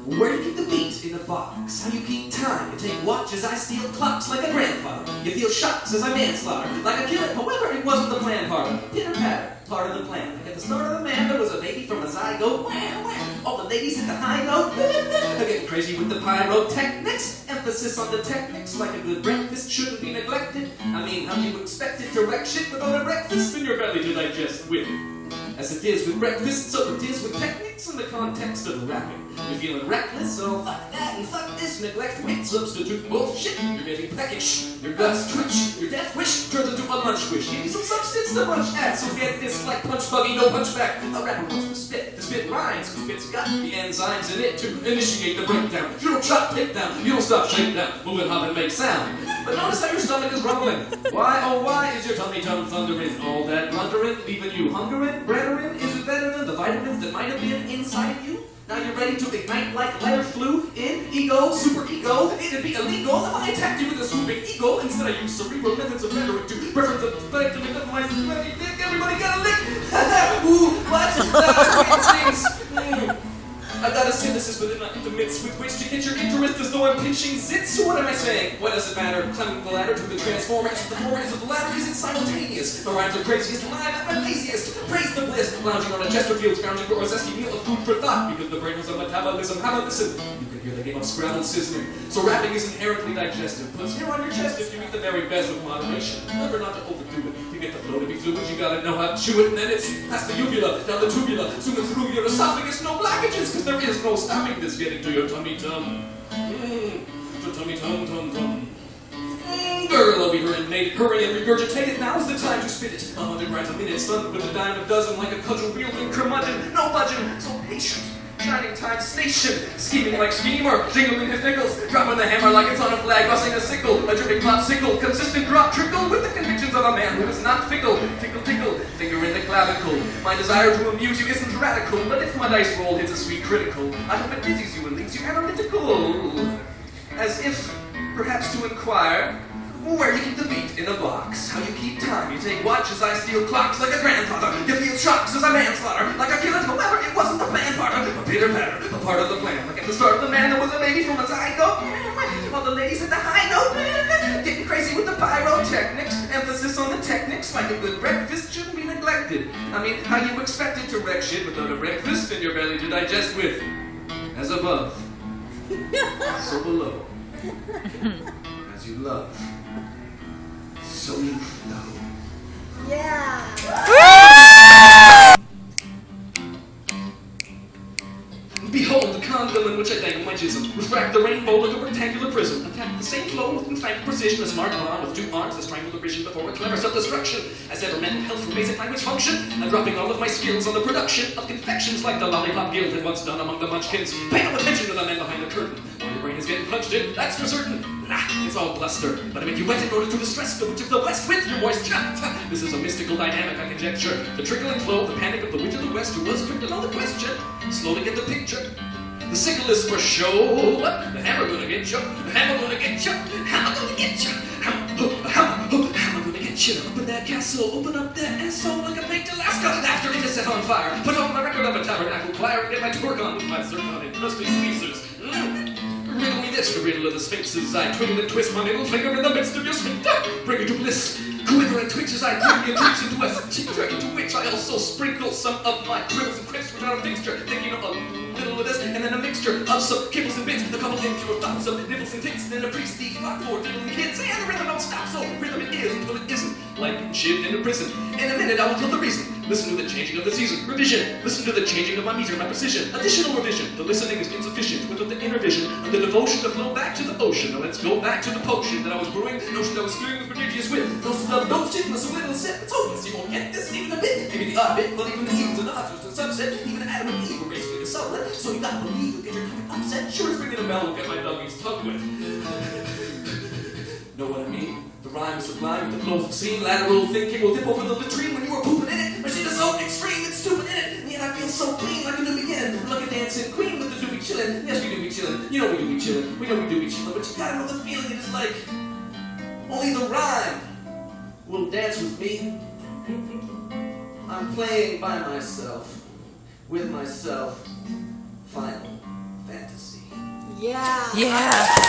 Where you keep the beat in the box, how you keep time. You take watches, I steal clocks like a grandfather. You feel shocks as I manslaughter, like a killer. However, it wasn't the plan part of it. Pitter-patter, part of the plan. Like at the start of the man, there was a baby from a zygote. Wham, wham. All the ladies hit the high note. They're getting crazy with the pyrotechnics. Emphasis on the techniques, like a good breakfast shouldn't be neglected. I mean, how you expect it to wreck shit without a breakfast in your belly to digest with. As it is with breakfast, so it is with techniques in the context of rapping. You're feeling reckless, so fuck that and fuck this. Neglect weight, substitute bullshit. You're getting peckish, your guts twitch, your death wish turns into a lunch wish. Give you some substance to munch at, so get this like punch buggy, no punch back. A rapper wants to spit. The spit rhymes, cause spit's got the enzymes in it to initiate the breakdown. You don't chop, take down, you don't stop, shake down, move and hop and make sound. But notice how your stomach is rumbling. Why, oh why is your tummy thundering? All that blundering, leaving you hungering? Brethren, is it better than the vitamins that might have been inside you? Now you're ready to ignite like letter flu in ego, super ego. It'd be illegal if I attacked you with a swooping ego. Instead I use cerebral methods of rhetoric to reference the fact to make my smelly dick. Everybody got a lick. Ooh, what? Things. I got a synthesis within my intimates with which to get your interest as though I'm pinching zits. So what am I saying? What does it matter? Climbing the ladder to the transformers. The forms of the ladder isn't simultaneous. The rhymes are craziest, the line at my laziest. Praise the bliss, lounging on a Chesterfield, scrounging for a zesty meal of food for thought. Because the brain has a metabolism. How about listen? You can hear the game of Scrabble sizzling. So rapping is inherently digestive. Puts hair on your chest if you eat the very best with moderation. Remember not to overdo it. To get the flow to be fluid, you gotta know how to chew it. And then it's past the uvula, down the tubula, zooming through your esophagus. No blockages, cause there is no stopping this getting to your tummy-tum. Tummy-tum-tum-tum. Girl, I'll be hurry and regurgitate it. Now's the time to spit it. 100 grams a minute, stunned with a dime a dozen, like a cudgel-wielding curmudgeon. No budging, so patient. Shining time station, scheming like schemer, jingling his nickels, dropping the hammer like it's on a flag, busting a sickle, a dripping popsicle, consistent drop trickle with the convictions of a man who is not fickle. Tickle, tickle, finger in the clavicle. My desire to amuse you isn't radical, but if my dice roll hits a sweet critical, I hope it dizzies you and leaves you analytical. As if, perhaps to inquire, where you keep the beat in a box, how you keep time. You take watches, I steal clocks like a grandfather. You feel shocks as I manslaughter, like a killer. However, it wasn't the plan part of a pitter-patter, a part of the plan. Like at the start of the man, there was a baby from a zygote. All the ladies hit the high note, getting crazy with the pyrotechnics. Emphasis on the techniques, like a good breakfast shouldn't be neglected. I mean, how you expect it to wreck shit without a breakfast in your belly to digest with? As above, so below. As you love, so you know. Yeah. Behold the condom in which I dangle my jism. Refract the rainbow like a rectangular prism. Attack the same flow with infinite precision. A smart bomb with two arms that strangle the vision before a clever self-destruction. As ever mental health for basic language function. I'm dropping all of my skills on the production of confections like the lollipop guild had once done among the munchkins. Pay no attention to the men behind the curtain. Or your brain is getting punched in, that's for certain. Nah, it's all bluster. But I make you wet in order to distress the witch of the west with your moisture. This is a mystical dynamic, I conjecture. The trickling flow, the panic of the witch of the west who was quick to know the question. Slowly get the picture. The sickle is for show. The hammer gonna get you. The hammer gonna get you. Hammer gonna get you. Hammer gonna get you. Open that castle. Open up that asshole like a baked Alaska. After it is set on fire. Put on my record of a tabernacle choir and get my twerk on with my zircon and crusty squeezers. Riddle me this, the riddle of the sphinxes. I twiddle and twist my middle finger in the midst of your sphincter. Bring you to bliss. Quiver and twitch as I bring your tricks into a tincture, into which I also sprinkle some of my quibbles and quips without a mixture. Thinking of a little of this, and then a mixture of some kibbles and bits, a couple impure thoughts of nibbles and tits, then a prestige rock for diddling kids, and the rhythm don't stop, so rhythm it is until it isn't. Like shit in a prison. In a minute I will tell the reason. Listen to the changing of the season. Revision. Listen to the changing of my meter, my precision. Additional revision. The listening is insufficient without the inner vision and the devotion to flow back to the ocean. Now let's go back to the potion that I was brewing. Notion I was steering with prodigious wit. Those love, don't shit, plus a little sip. It's hopeless. You won't get this even a bit. Maybe the odd bit, but even the evils and odds to the subset. Even Adam and Eve were basically a sublet. So you gotta believe you'll get your tummy upset. Sure as ringing a bell will get my doggy's tongue wet. Know what I mean? The rhyme is sublime with the flows obscene. Lateral thinking will dip over the latrine when you were pooping in it. My shit is so extreme, it's stupid in it. And yet I feel so clean like a new beginning. Like a dancing queen with the doobie chillin'. Yes, we do be chillin'. You know we do be chillin'. We know we do be chillin'. But you gotta know the feeling. It is like only the rhyme will dance with me. I'm playing by myself, with myself. Final fantasy. Yeah. Yeah.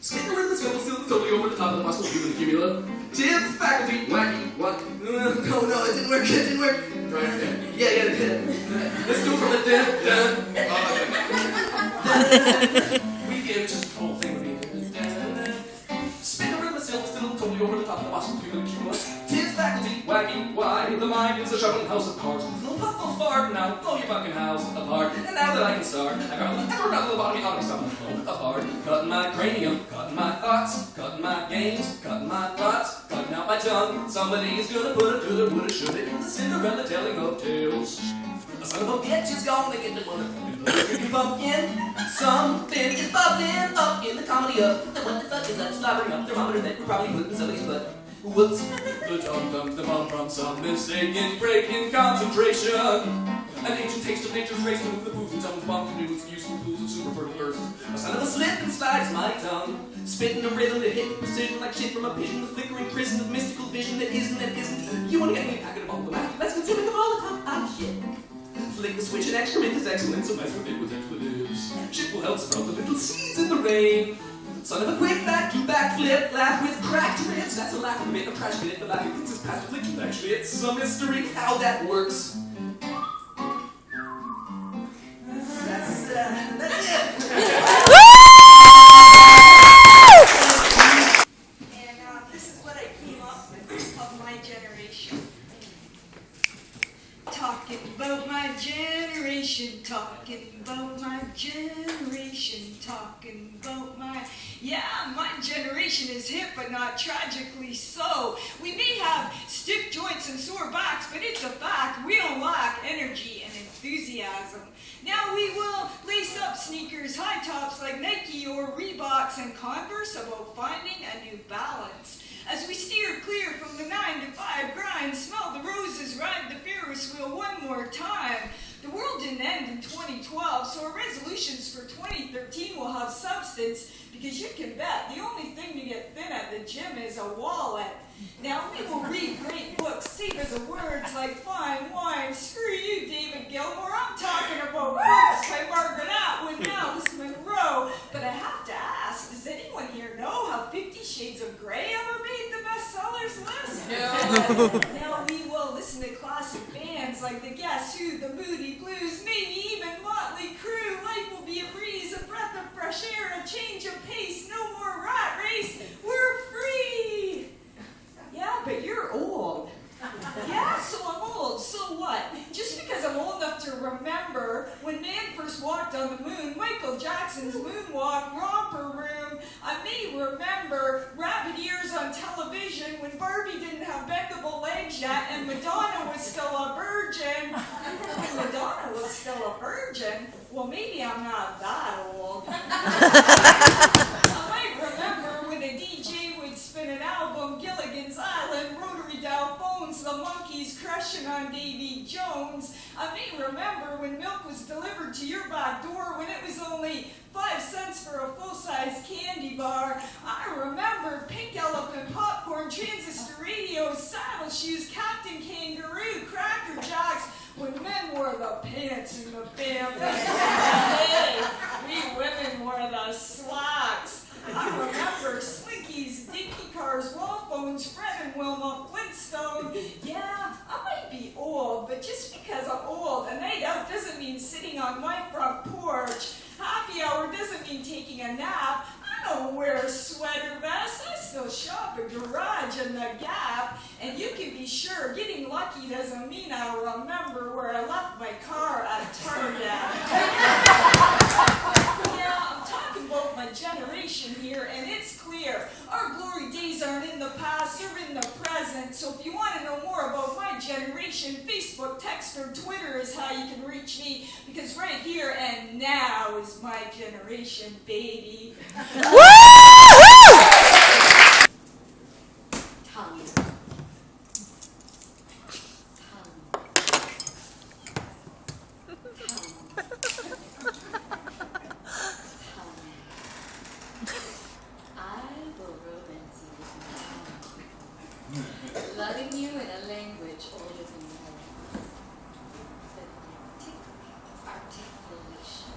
Spin around the circle, still totally over the top of the muscle, human cumula. Tip, faculty, wacky, what? No, it didn't work, Try it again. Yeah. Let's do it from the weekend, just the whole thing would be. Spin around the circle, still totally over the top of the muscle, human cumula. Tip, faculty, wacky, why? The mind is a shoveling house of cards. No puff, no fart, now blow your fucking house apart. And now that I can start, I got the ever rather lobotomy on myself. Apart, cutting my cranium, cutting my thoughts, cutting my games, cutting my thoughts, cutting out my tongue. Somebody is gonna put a coulda, woulda, shoulda in the Cinderella telling of tales. A son of a bitch is gonna get the motherfucking pumpkin. Something is bubbling up in the comedy of what the fuck is that slobbering up thermometer that we're probably putting somebody's butt. Whoops, the tongue comes the bomb from some mistaken break in concentration. An ancient taste of nature's race to move the foods and tongues bomb canoes, useful fools of super fertile earth. A son of a slip and slides my tongue, spitting a rhythm to hit precision like shit from a pigeon, the flickering prison of mystical vision that isn't. You wanna get me a packet of all the math? That's consuming of all the time. Ah, shit. Flick the switch and excrement is excellent, so mess with it with expletives. Shit will help sprout the little seeds in the rain. Son of a quick vacuum backflip, laugh with cracked ribs. That's a laugh of a bit, a trash bit, the laugh is past affliction. Actually, it's a mystery how that works. That's it. And this is what I came up with of my generation. Talking about my generation, talking about my generation, talking about my... Yeah, my generation is hip, but not tragically so. We may have stiff joints and sore backs, but it's a fact. We don't lack energy and enthusiasm. Now we will lace up sneakers, high tops like Nike or Reeboks, and converse about finding a new balance. As we steer clear from the 9-to-5 grind, smell the roses, ride the Ferris wheel one more time. The world didn't end in 2012, so our resolutions for 2013 will have substance, because you can bet the only thing to get thin at the gym is a wallet. Now we will read great books, savor the words like fine wine. Screw you, David Gilmour, I'm talking about books by Margaret Atwood, Alice Munro. But I have to ask, does anyone here know how 50 Shades of Grey ever made the bestsellers list? No. Now we will listen to classic bands like the Guess Who, the Moody Blues, maybe even Motley Crue. Life will be a breeze, a breath of fresh air, a change of pace, no more rat race. We're free. Yeah, but you're old. Yeah, so I'm old. So what? Just because I'm old enough to remember when man first walked on the moon, Michael Jackson's moonwalk, romper room. I may remember rabbit ears on television when Barbie didn't have bendable legs yet and Madonna was still a virgin. Madonna was still a virgin? Well, maybe I'm not that old. I might remember when a DJ would spin an album, Gilligan's Island, rotary dial phones, the Monkees crushing on Davy Jones. I may remember when milk was delivered to your back door when it was only 5 cents for a full-size candy bar. I remember pink elephant popcorn, transistor radios, saddle shoes, Captain Kangaroo, Cracker Jacks, when men wore the pants in the family. Hey, we women wore the slacks. I remember Slinkies, dinky cars, wall phones, Fred and Wilma Flintstone. Yeah, I might be old, but just because I'm old, a night out doesn't mean sitting on my front porch. Happy hour doesn't mean taking a nap. I don't wear a sweater vest. I still shop at Garage and the Gap. And you can be sure getting lucky doesn't mean I'll remember where I left my car at Target. Yeah, I'm talking about my generation here, and it's clear. Our glory days aren't in the past, they're in the present. So if you want to know more about my generation, generation. Facebook, text, or Twitter is how you can reach me, because right here and now is my generation, baby. Tongue. Loving you in a language older than yours. The articulation.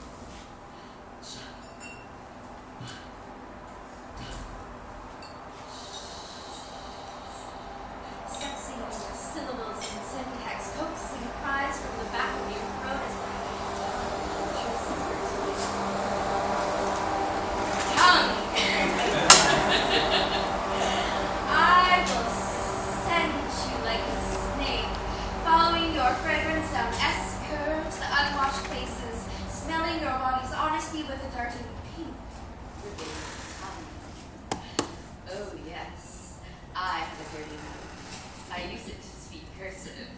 Sexing your syllables and syntax, coaxing cries from the back of your throat as my tongue. I will send you like a snake, following your fragrance down S curves, the unwashed faces, smelling your body's honesty with a darting pink ribbon tongue. Oh yes, I have a dirty mouth. I use it to speak cursive,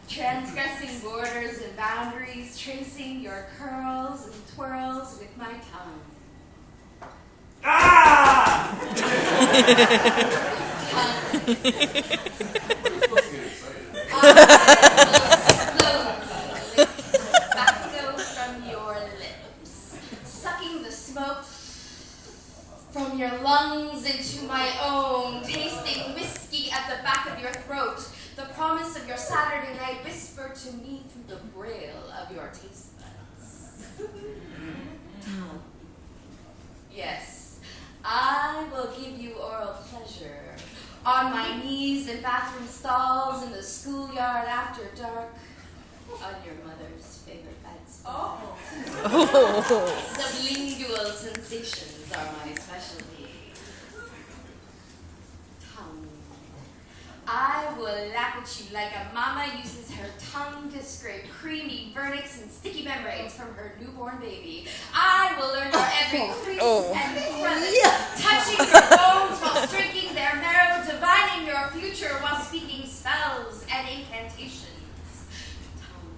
transgressing borders and boundaries, tracing your curls and twirls with my tongue. Ah! Tobacco from your lips, sucking the smoke from your lungs into my own, tasting whiskey at the back of your throat, the promise of your Saturday night whispered to me through the braille of your taste buds. Yes, I will give you oral pleasure on my knees in bathroom stalls, in the schoolyard after dark, on your mother's favorite bedspread. Sublingual sensations are my specialty. Tongue. I will lap at you like a mama uses her tongue to scrape creamy verdicts and sticky membranes from her newborn baby. I will learn your every crease and crevice, touching your bones while drinking their marrow, divining your future while speaking spells and incantations. Tongue.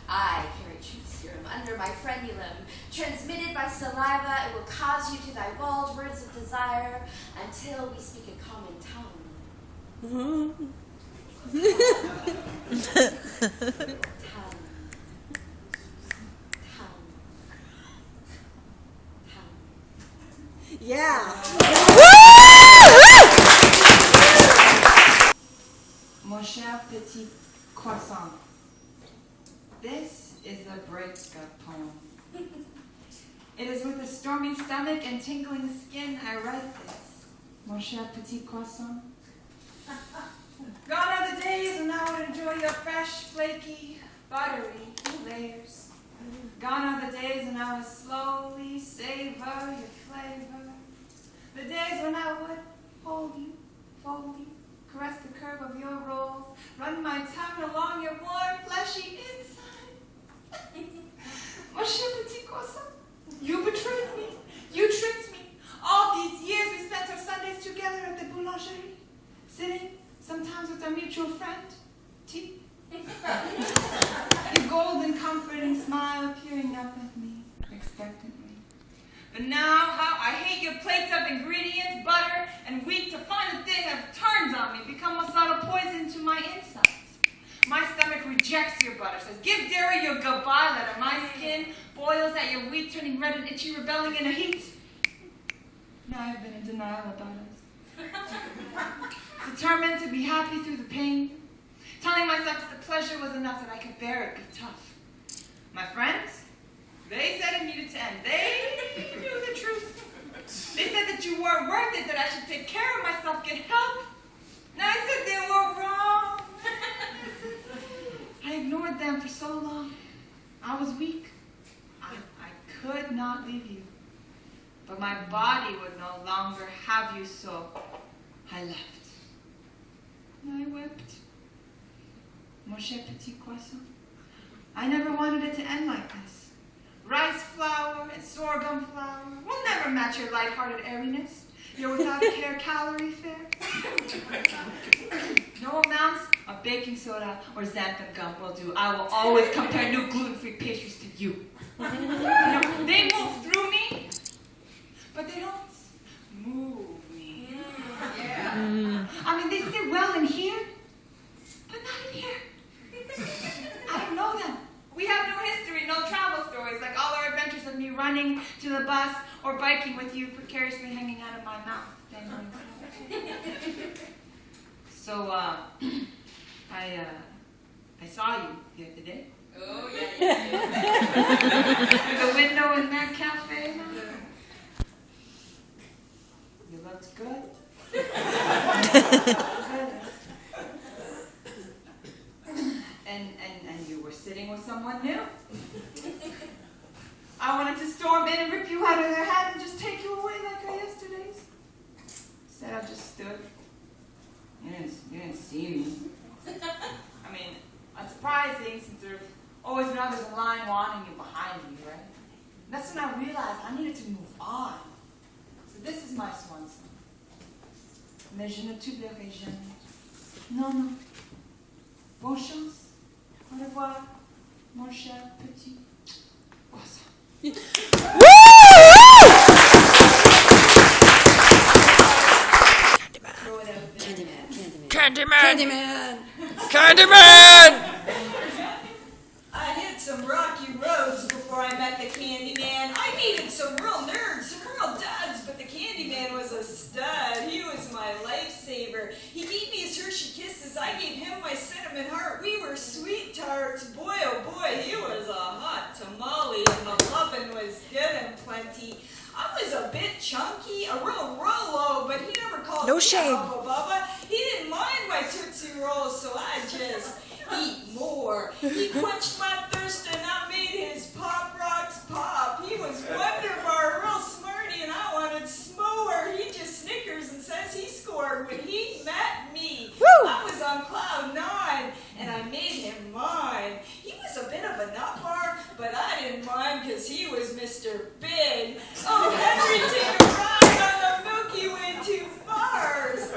I carry truth serum under my frenulum. Transmitted by saliva, it will cause you to divulge words of desire until we speak a common tongue. Tongue. Yeah. Mon cher petit croissant, this is a breakup poem. It is with a stormy stomach and tingling skin I write this. Mon cher petit croissant. Gone are the days when I would enjoy your fresh, flaky, buttery layers. Gone are the days when I would slowly savor your flavor. The days when I would hold you, fold you, caress the curve of your rolls, run my tongue along your warm, fleshy inside. Mon cher petit croissant, you betrayed me. You tricked me. All these years we spent our Sundays together at the boulangerie, sitting sometimes with our mutual friend, T. Your golden, comforting smile peering up at me expectantly. But now, how I hate your plates of ingredients, butter, and wheat to find the thing have turned on me, become masala poison to my insides. My stomach rejects your butter, says, give dairy your goodbye letter. My skin boils at your wheat, turning red and itchy, rebelling in a heat. Now I've been in denial about it. Determined to be happy through the pain. Telling myself that the pleasure was enough, that I could bear it, be tough. My friends, they said it needed to end. They knew the truth. They said that you weren't worth it, that I should take care of myself, get help. And I said they were wrong. I ignored them for so long. I was weak. I could not leave you. But my body would no longer have you, so I left. And I wept. Mon cher petit croissant, I never wanted it to end like this. Rice flour and sorghum flour will never match your lighthearted airiness, your without care calorie fare. No amounts of baking soda or xanthan gum will do. I will always compare new gluten-free pastries to you. They move through me, but they don't move me. Yeah. I mean, they sit well in here, but not in here. I don't know them. We have no history, no travel stories, like all our adventures of me running to the bus or biking with you precariously hanging out of my mouth. So, I saw you the other day. Oh, yeah. Through the window in that cafe. You looked good. And you were sitting with someone new. I wanted to storm in and rip you out of their hat and just take you away like I yesterday's. Instead, I just stood. You didn't see me. I mean, unsurprising since there's always been others in line wanting you behind me, right? And that's when I realized I needed to move on. So this is my swan song. Mais je ne t'oublierai jamais. Non, non. Bonne chance. Au revoir, mon cher petit poisson. Candyman! I hit some rocky roads before I met the Candyman. I needed some real nerds, some real duds, but the Candyman was a stud. He was my lifesaver. He gave me his Hershey Kisses. I gave him my cinnamon heart. We were sweet tarts. Boy, oh boy, he was a hot tamale, and the lovin' was good and plenty. I was a bit chunky, a real Rolo, but he never called me shame. Bubba Bubba. He didn't mind my Tootsie Rolls, so I just eat more. He quenched my thirst and I made his Pop Rocks pop. He was Wonderbar, real smarty, and I wanted s'more. He just snickers and says he scored when he met me. Woo! I was on cloud 9, and I made him mine. He was a bit of a nut bar, but I didn't mind because he was Mr. Big. Oh, Henry, take a ride on the Milky Way 2 bars.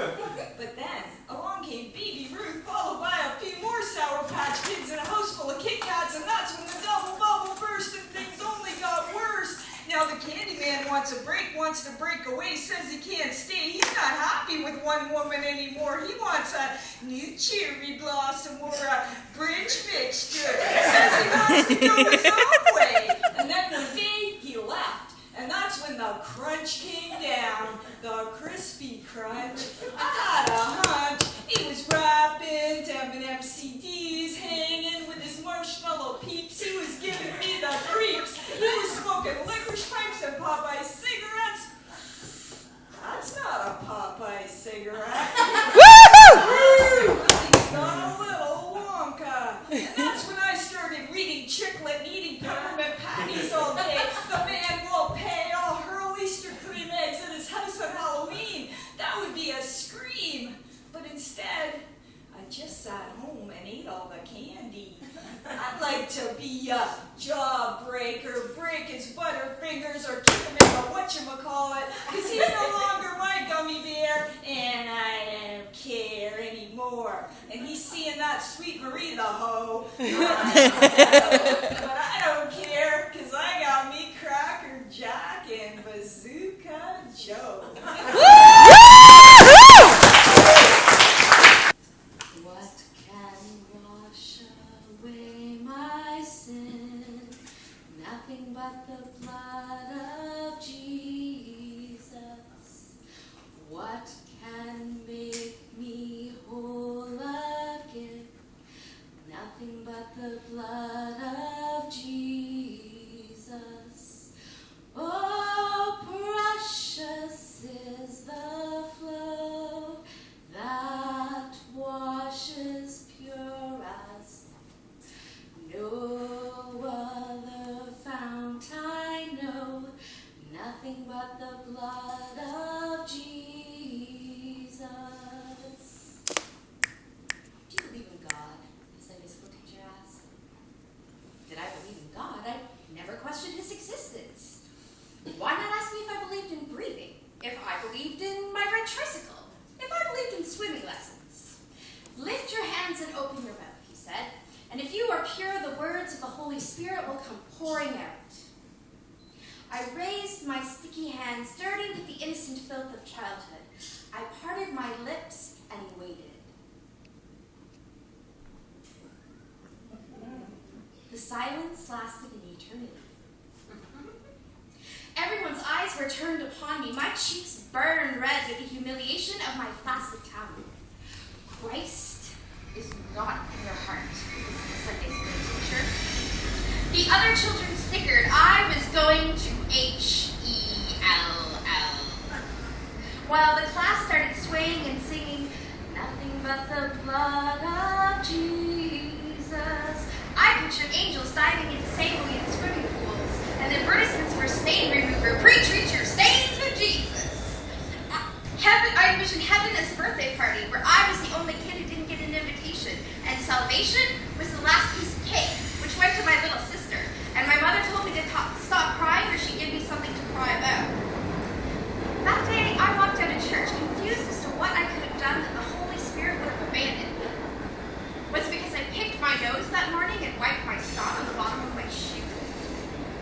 But then, along came Baby Ruth, followed by a few more Sour Patch Kids and a house full of Kit Kats, and that's when the double bubble burst and things only got worse. Now the Candyman wants a break, wants to break away, says he can't stay. He's not happy with one woman anymore. He wants a new cherry blossom or a bridge mixture. Says he wants to go his own way. And then one day he left. And that's when the crunch came down, the crispy crunch. I had a hunch. He was rapping to M&M CDs, hanging with his marshmallow peeps. He was giving me the creeps. He was smoking licorice pipes and Popeye cigarettes. That's not a Popeye cigarette. He's got a little Wonka. And that's when I started reading Chicklet and eating peppermint patties all day. The man will pay. I'll hurl Easter cream eggs at his house on Halloween. That would be a scream. But instead, I just sat home and ate all the candy. I'd like to be a jawbreaker, break his butterfingers, or kick him in the whatchamacallit, because he's no longer my gummy bear, and I don't care anymore. And he's seeing that sweet Marie the hoe. But I don't care, because I got me Cracker Jack and Bazooka Joe. What can wash away my sin? Nothing but the blood of Jesus. What can make me whole again? Nothing but the blood of Jesus. Spirit will come pouring out. I raised my sticky hands, dirty with the innocent filth of childhood. I parted my lips and waited. The silence lasted an eternity. Everyone's eyes were turned upon me. My cheeks burned red with the humiliation of my flaccid tongue. Christ is not in your heart, was the Sunday school teacher. The other children snickered. I was going to H-E-L-L. While the class started swaying and singing, nothing but the blood of Jesus. I pictured angels diving into St. Louis swimming pools and advertisements for stain remover. Pre-treat your stains with Jesus. I envisioned heaven as a birthday party where I was the only kid who didn't get an invitation, and salvation was the last piece of cake, which went to my little sister. And my mother told me to stop crying or she'd give me something to cry about. That day, I walked out of church, confused as to what I could have done that the Holy Spirit would have abandoned me. Was it because I picked my nose that morning and wiped my snot on the bottom of my shoe?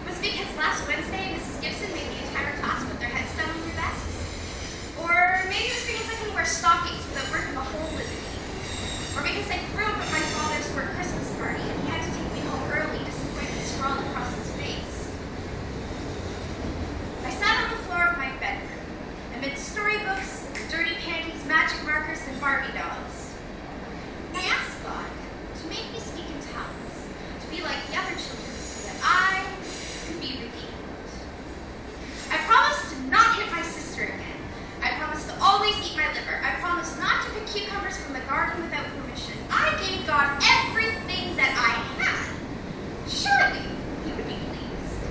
Was it because last Wednesday, Mrs. Gibson made the entire class put their heads down on their desks? Or maybe it was because I couldn't wear stockings without working a hole in me. Or because I threw up at my father's work Christmas party and he had to take me home early to wipe the scrawl across his face. I sat on the floor of my bedroom, amid storybooks, dirty panties, magic markers, and Barbie dolls. I asked God to make me speak in tongues, to be like the other children, so that I could be redeemed. I promised to not hit my sister again. I promised to always eat my liver. I promised not to pick cucumbers from the garden without permission. I gave God everything that I had. Surely he would be pleased.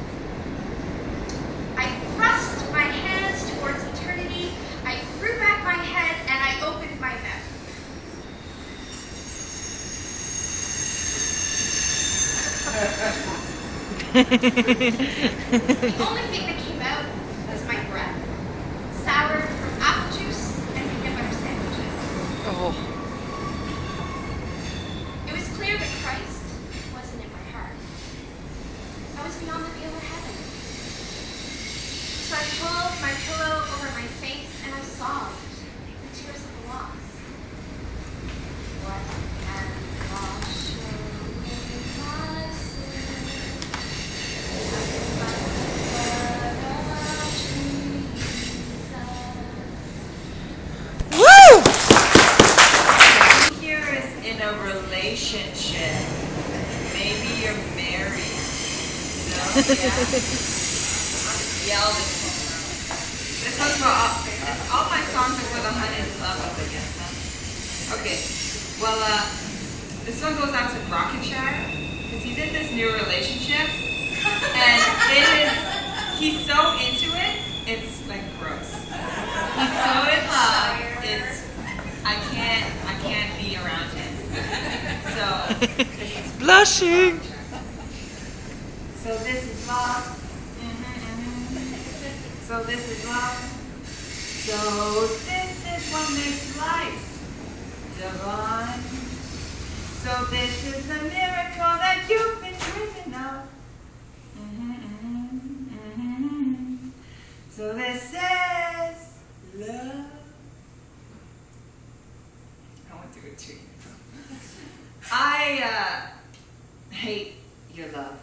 I thrust my hands towards eternity. I threw back my head and I opened my mouth. The only thing that came out was my breath, soured from apple juice and peanut butter sandwiches. Oh. It was clear that Christ wasn't in my heart. I was beyond the veil of heaven. So I pulled my pillow over my face and I sobbed the tears of the lost. What can wash away my sin? Nothing but the blood of Jesus. Woo! Here is in a relationship. Maybe you're married. No? Yeah. Yell this one. This one's for all my songs are for the honey's love up again, huh? Okay. Well, this one goes out to Brantford because he's in this new relationship, and he's so into it, it's like gross. He's so in love, I can't be around him. So this is Blushing. So this is love. So this is love. So this is what makes life divine. So this is the miracle that you've been dreaming of. So this is love. I want to do it too. I hate your love.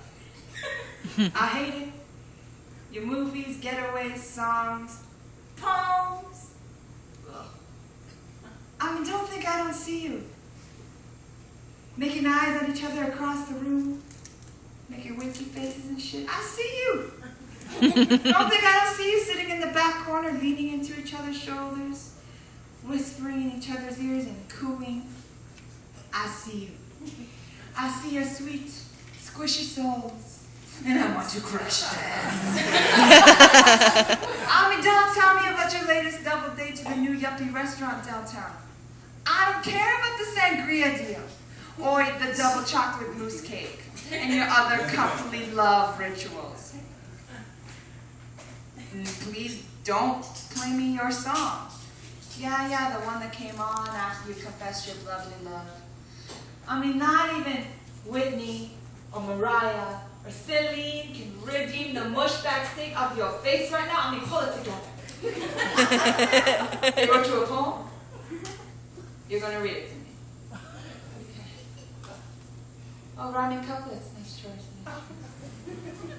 I hate it. Your movies, getaways, songs, poems. Ugh. I mean, don't think I don't see you. Making eyes at each other across the room. Making winky faces and shit. I see you. Don't think I don't see you sitting in the back corner, leaning into each other's shoulders, whispering in each other's ears and cooing. I see you. I see your sweet, squishy souls. And I want to crush them. I mean, don't tell me about your latest double date to the new yuppie restaurant downtown. I don't care about the sangria deal, or the double chocolate mousse cake, and your other comfortably love rituals. And please don't play me your song. Yeah, the one that came on after you confessed your lovely love. I mean, not even Whitney or Mariah, or Celine can redeem the mushback steak off your face right now, I mean, pull it together. They wrote you a poem? You're going to read it to me. Oh, rhyming couplets. Nice choice.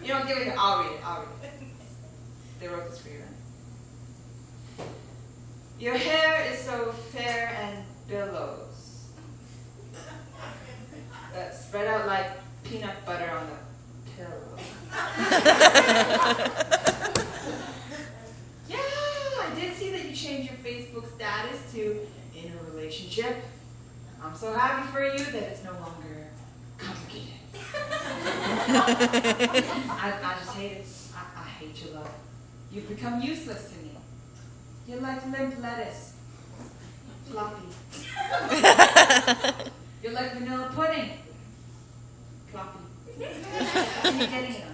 You don't give it to me. I'll read it. They wrote this for you, right? Your hair is so fair and billows. Spread out like peanut butter on a pillow. Yeah, I did see that you changed your Facebook status to in a relationship. I'm so happy for you that it's no longer complicated. I just hate it. I hate your love. You've become useless to me. You're like limp lettuce. Floppy. You're like vanilla pudding. Floppy. Are you getting it?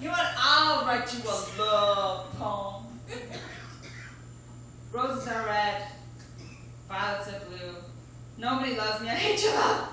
You know what? I'll write you a love poem. Roses are red. Violets are blue. Nobody loves me. I hate your love.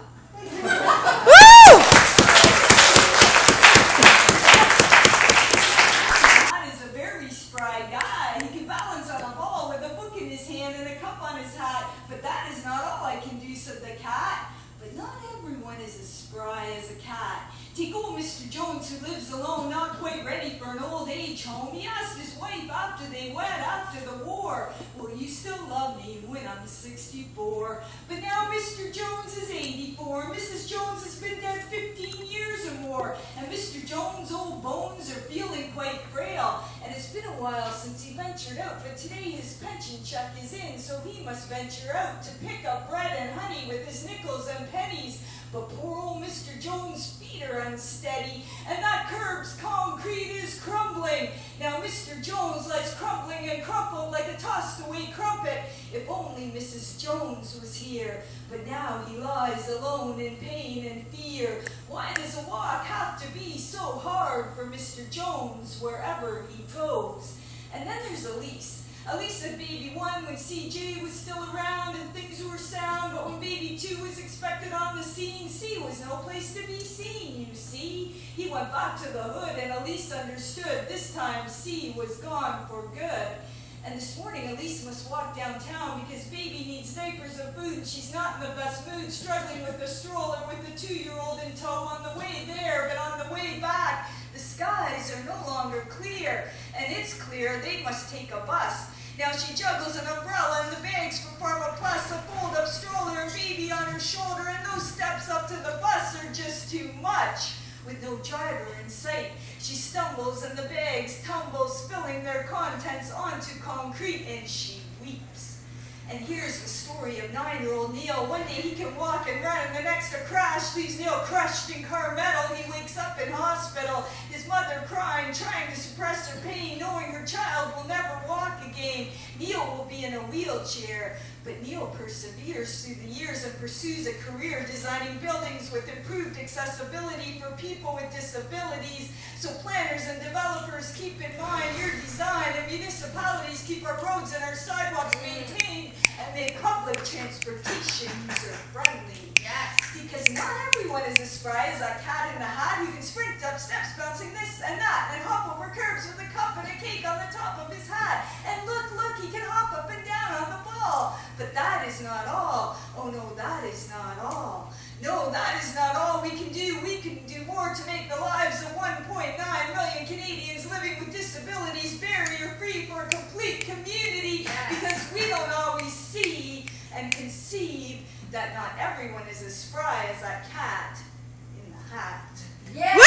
That is a very spry guy. He can balance on a ball with a book in his hand and a cup on his hat. But that is not all I can do, said the cat. But not everyone is as spry as a cat. Take old Mr. Jones, who lives alone, not quite ready for an old age home. He asked his wife after they wed after the war, will you still love me when I'm 64? But now Mr. Jones is 84. Mrs. Jones has been dead 15 years or more. And Mr. Jones' old bones are feeling quite frail. And it's been a while since he ventured out, but today his pension check is in, so he must venture out to pick up bread and honey with his nickels and pennies. But poor old Mr. Jones' feet are unsteady, and that curb's concrete is crumbling. Now Mr. Jones lies crumbling and crumpled like a tossed-away crumpet. If only Mrs. Jones was here. But now he lies alone in pain and fear. Why does a walk have to be so hard for Mr. Jones wherever he goes? And then there's Elise. Elise had baby 1 when CJ was still around and things were sound, but when baby 2 was expected on the scene, C was no place to be seen, you see. He went back to the hood and Elise understood. This time C was gone for good. And this morning Elise must walk downtown because baby needs diapers and food. She's not in the best mood, struggling with the stroller with the 2-year-old in tow on the way there, but on the way back, the skies are no longer clear. And it's clear they must take a bus. Now she juggles an umbrella and the bags for Pharma Plus, a fold-up stroller and baby on her shoulder, and those steps up to the bus are just too much. With no driver in sight, she stumbles and the bags tumble, spilling their contents onto concrete, and she weeps. And here's the story of 9-year-old Neil. One day he can walk and run, and the next a crash leaves Neil crushed in car metal. He wakes up in hospital, his mother crying, trying to suppress her pain, knowing her child will never walk again. Neil will be in a wheelchair, but Neil perseveres through the years and pursues a career designing buildings with improved accessibility for people with disabilities. So planners and developers, keep in mind your design, and municipalities keep our roads and our sidewalks maintained and make public transportation user-friendly. Yes. Because not everyone is as spry as that cat in the hat who can sprint up steps bouncing this and that and hop over curbs with a cup and a cake on the top of his hat. And look, he can hop up and down on the ball. But that is not all. Oh no, that is not all. No, that is not all we can do. We can do more to make the lives of 1.9 million Canadians living with disabilities barrier-free for a complete community. Yes. Because we don't always see and conceive that not everyone is as spry as that cat in the hat. Yeah.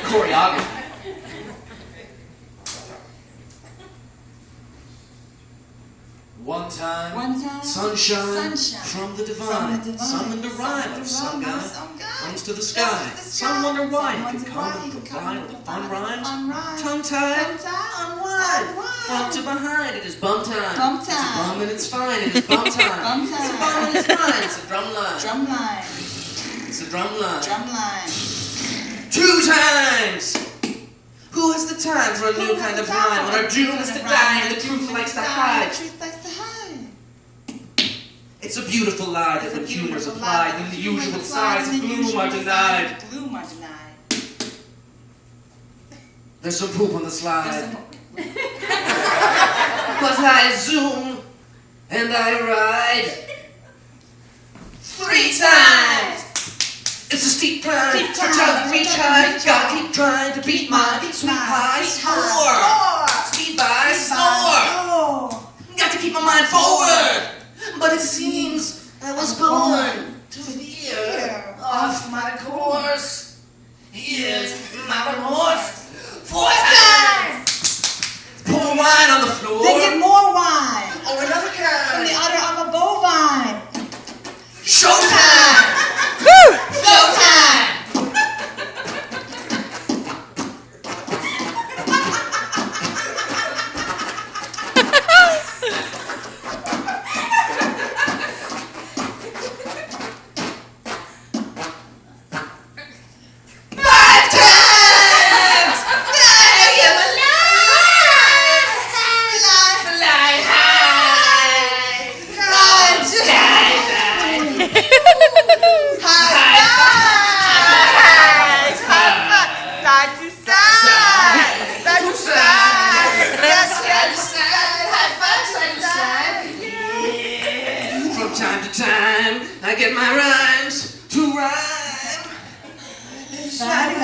Choreography. One time, sunshine from the divine. Some to rhyme, some guy comes to the sky. Some wonder why he can come and provide with fun rhymes. Tongue-tied, unwind. Front to behind, it is bum time. It's a bum and it's fine, it is bum time. It's a bum and it's fine, it's a drum line. It's a drum line. 2 times! Who has the time for a new kind of rhyme when our doom is to die and the truth likes to hide? It's a beautiful lie that when humor's applied, then the usual sighs of gloom are denied. There's some poop on the slide. But I zoom and I ride 3 times. It's a steep climb. We're trying to reach high. Gotta keep trying to beat my sweet high score. Speed by score. Got to keep my mind forward. But it seems I was born to veer off my course. Here's my remorse. 4 times. Pour wine on the floor. Then get more wine. Or another kind. From the udder of a bovine. Showtime. Showtime. Time to time, I get my rhymes to rhyme. Bye.